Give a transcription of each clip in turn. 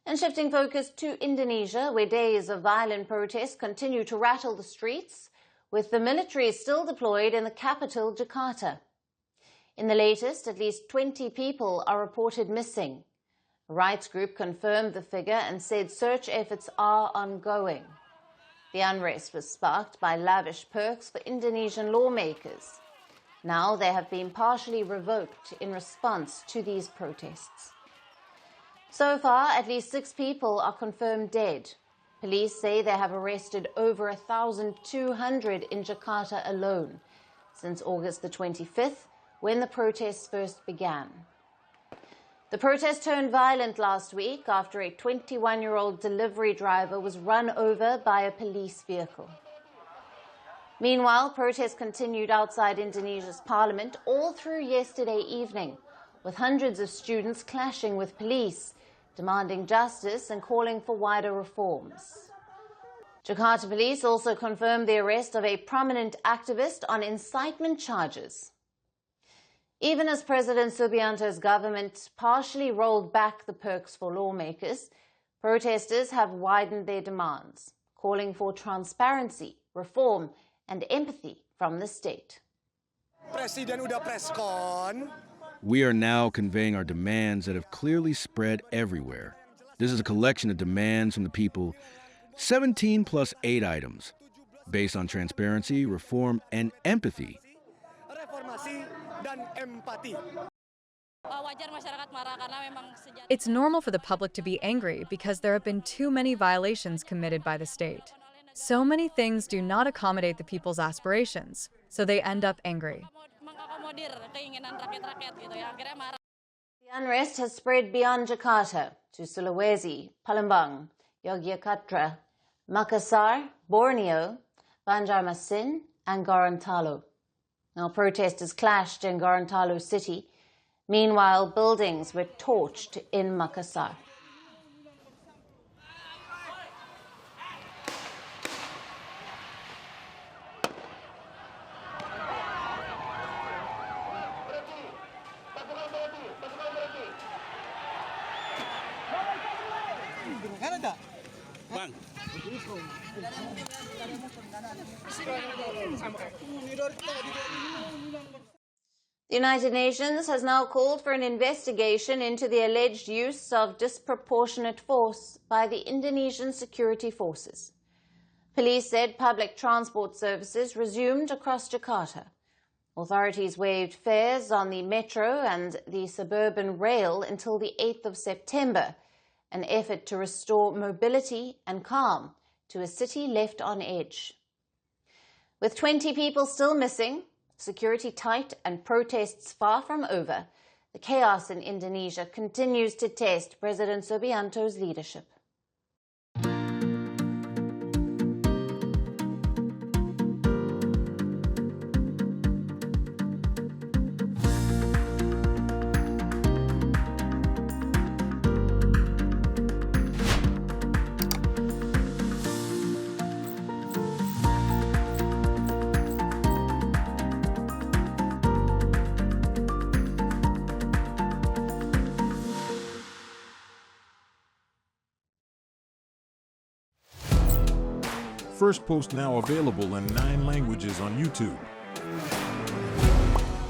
And shifting focus to Indonesia, where days of violent protests continue to rattle the streets, with the military still deployed in the capital, Jakarta. In the latest, at least 20 people are reported missing. A rights group confirmed the figure and said search efforts are ongoing. The unrest was sparked by lavish perks for Indonesian lawmakers. Now they have been partially revoked in response to these protests. So far, at least 6 people are confirmed dead. Police say they have arrested over 1,200 in Jakarta alone since August the 25th, when the protests first began. The protest turned violent last week after a 21-year-old delivery driver was run over by a police vehicle. Meanwhile, protests continued outside Indonesia's parliament all through yesterday evening, with hundreds of students clashing with police, demanding justice and calling for wider reforms. Jakarta police also confirmed the arrest of a prominent activist on incitement charges. Even as President Subianto's government partially rolled back the perks for lawmakers, protesters have widened their demands, calling for transparency, reform, and empathy from the state. Presiden udah press con. We are now conveying our demands that have clearly spread everywhere. This is a collection of demands from the people, 17 plus 8 items, based on transparency, reform, and empathy. It's normal for the public to be angry because there have been too many violations committed by the state. So many things do not accommodate the people's aspirations, so they end up angry. The unrest has spread beyond Jakarta to Sulawesi, Palembang, Yogyakarta, Makassar, Borneo, Banjarmasin, and Gorontalo. Now, protesters clashed in Gorontalo city. Meanwhile, buildings were torched in Makassar. The United Nations has now called for an investigation into the alleged use of disproportionate force by the Indonesian security forces. Police said public transport services resumed across Jakarta. Authorities waived fares on the metro and the suburban rail until the 8th of September, an effort to restore mobility and calm to a city left on edge. With 20 people still missing, security tight and protests far from over, the chaos in Indonesia continues to test President Subianto's leadership. Firstpost now available in 9 languages on YouTube.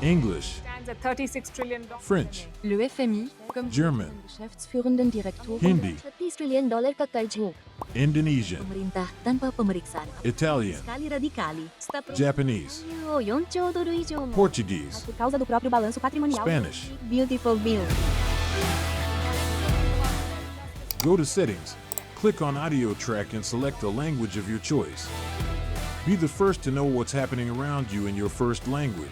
English, At $36 trillion. French, Le FMI, comme German, Geschäftsführenden Direktoren, Hindi, $30 trillion kakarjung. Indonesian, Pemerintah tanpa pemeriksaan. Italian, Sekali radikali. Japanese, 4 兆ドル以上も Portuguese, por causa do próprio balanço patrimonial. Spanish. Beautiful bill. Go to Settings, click on Audio Track and select the language of your choice. Be the first to know what's happening around you in your first language.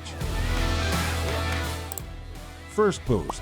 Firstpost.